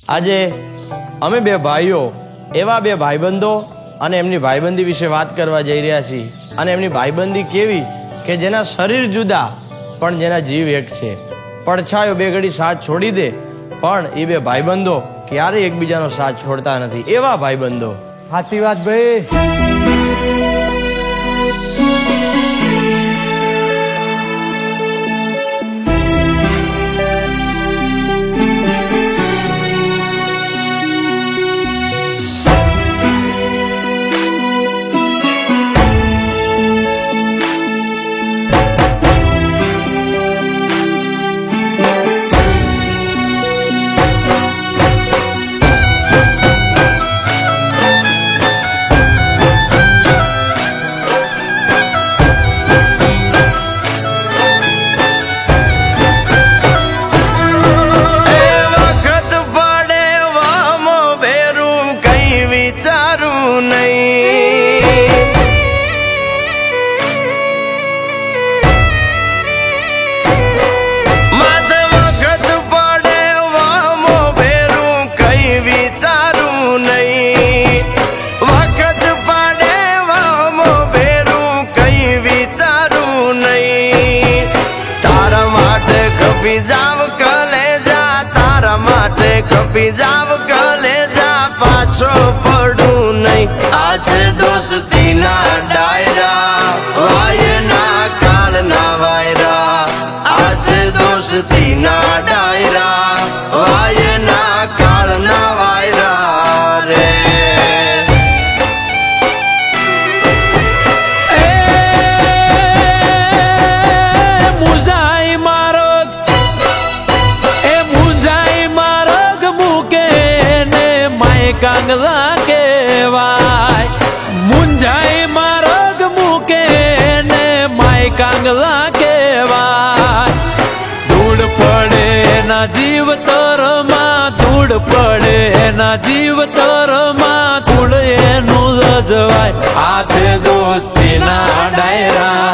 આજે અમે બે ભાઈઓ એવા બે ભાઈબંધો અને એમની ભાઈબંધી વિશે વાત કરવા જઈ રહ્યા છીએ અને એમની ભાઈબંધી કેવી કે જેના શરીર જુદા પણ જેના જીવ એક છે. પડછાયો બે ઘડી સાથ છોડી દે પણ એ બે ભાઈબંધો ક્યારેય એકબીજાનો સાથ છોડતા નથી. એવા ભાઈબંધો. સાચી વાત ભાઈ. કપી જાવ કલેજા પાછો પડું નહીં. આજે દોસ્તી ના ડાયરા વાયના કાળના વાયરા. આજે દોસ્તી ના ડાયરા વાયના કાળના વાયરા રે. કાંગલા કેવાય મુંજાઈ માર્ગ મૂકે ને માય કાંગલા કેવાય. ધૂળ પડે ના જીવ તરમાં ધૂળ પડે ના જીવ તરમાં ધૂળ એનું રજવાય. હાથે દોસ્તી ના ડાયરા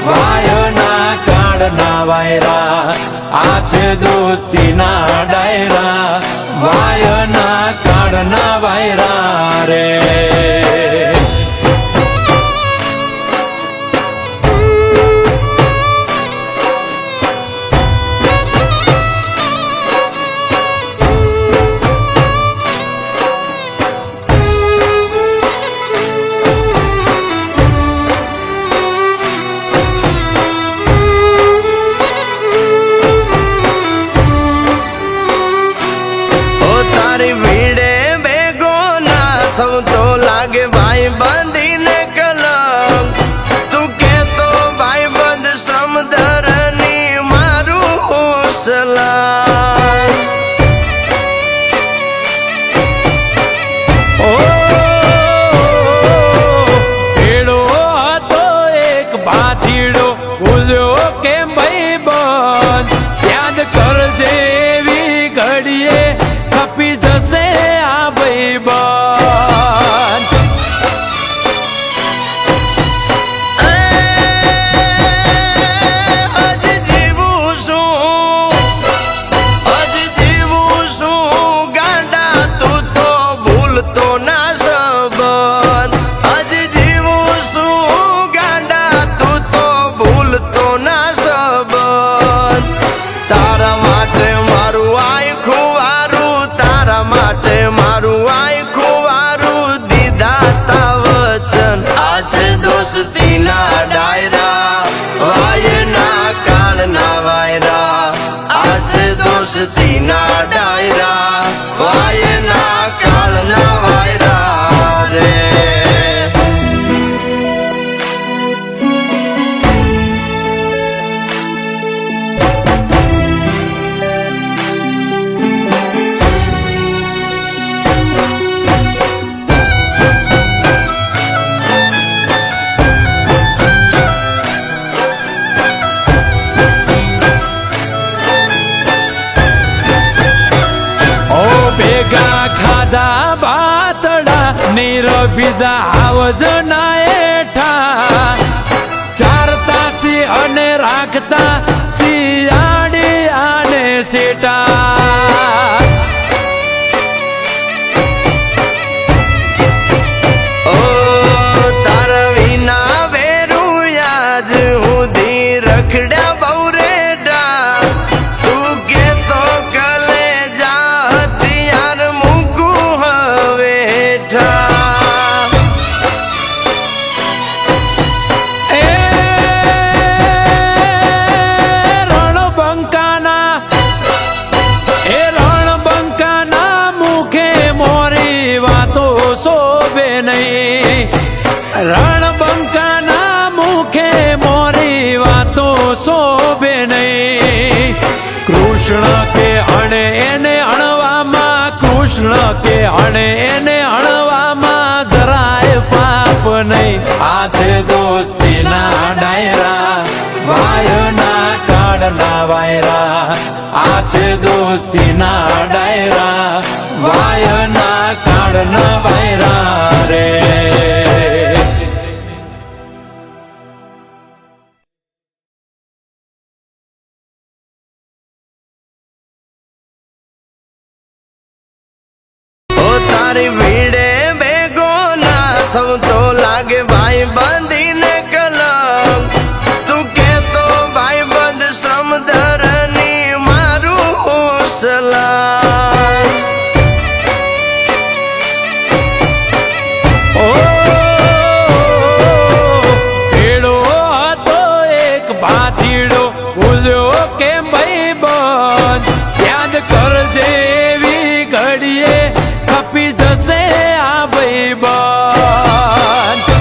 વાયના કાળના વાયરા. હાથે દોસ્તી ના ડાયરા વાયના કાળના વાયરા રે. બંધીને કલંક તું કેતો ભાઈ બંધ સમુદ્રની મારું સલામ. ઓ એડો હતો એક ભાતીડો ભૂલ્યો કેમ ભાઈ બંધ. યાદ કરજે એવી ઘડીએ ખપી જશે આ ભાઈ બંધ. દોસ્તી ના ડાયરા વાયના કાળના વાયરા. આજે દોસ્તી ના ડાયરા વાયના કાળના વાયરા રે. ખાધા બાતડા નીરબીજા આવજના એઠા. ચારતા સી અને રાખતા શિયાળી આને સેટા. રખડ્યા બહુ રેડા તું કે તો કલે જા હથિયાર મૂકું હવે હેઠા એ રણબંકાના મુખે મોરી વાતો શોભે નહીં રણબંકાના મુખે મોરી વાતો શોભે નહીં કૃષ્ણ કે અણે એને અણવામાં કૃષ્ણ કે અણે એને અણવામાં જરાય પાપ નહીં હાથે દોસ્તીના ડાયરા વાયના કાળના વાયરા આછે દોસ્તીના ડાયરા વાયના કાળના વાયરા રે તારી ભીડે ભેગો ના થઉં તો લાગે ભાઈ બંધીને કલંક તું કે તો ભાઈ બંધ સમધરની મારું સલામ ઓ ભેડો હતો એક ભાતીડો ભૂલ્યો કેમ ભાઈ બંધ યાદ કરજે એવી ઘડીએ ખપી જશે આ ભાઈ બંધ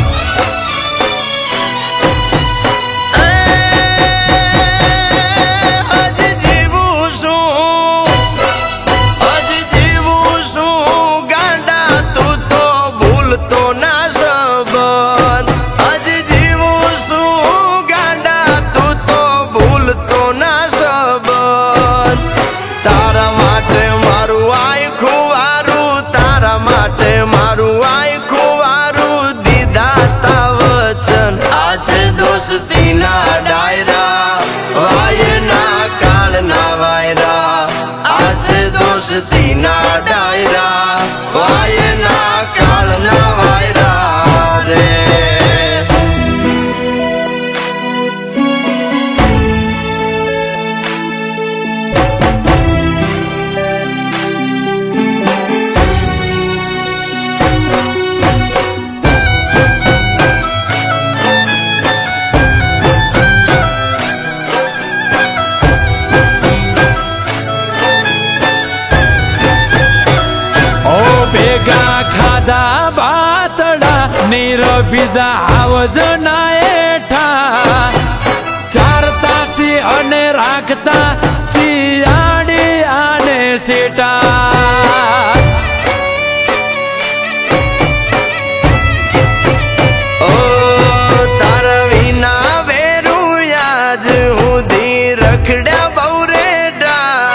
હજી જીવું છું ગાંડા તું તો ભૂલતો ના સંબંધ હજી જીવું છું ગાંડા તું તો ભૂલતો ના સંબંધ તારા માટે મારું આખું વારું તારા માટે મારું આખું વારું દીધા તા વચન આજે દોસ્તીના ડાયરા વાયના કાળના વાયરા આજે દોસ્તીના ડાયરા વાયના કાળના વાયરા રે ભેગા ખાધા બાતડા નીરબીજા આવજના એઠા ચારતા સી અને રાખતા શિયાળી આને સેટા ઓ તારા વિના વેરું યાજ સુધી રખડ્યા બહુ રેડા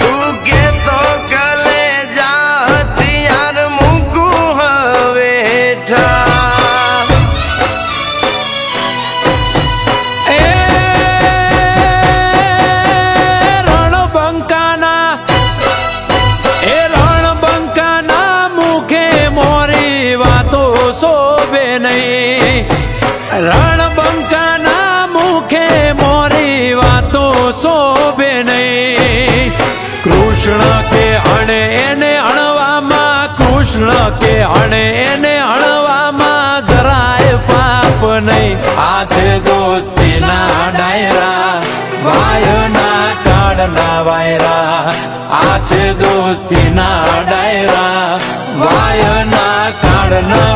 તું કે તો કલે જા હથિયાર મૂકું હવે હેઠા એ રણબંકાના મુખે મોરી વાતો શોભે નહીં રણબંકાના મુખે મોરી વાતો શોભે નહીં કૃષ્ણ કે અણે એને અણવામાં કૃષ્ણ કે અણે એને અણવામાં જરાય પાપ નહીં હાથે દોસ્તીના ડાયરા વાયના કાળના વાયરા આછે દોસ્તીના ડાયરા વાયના કાળના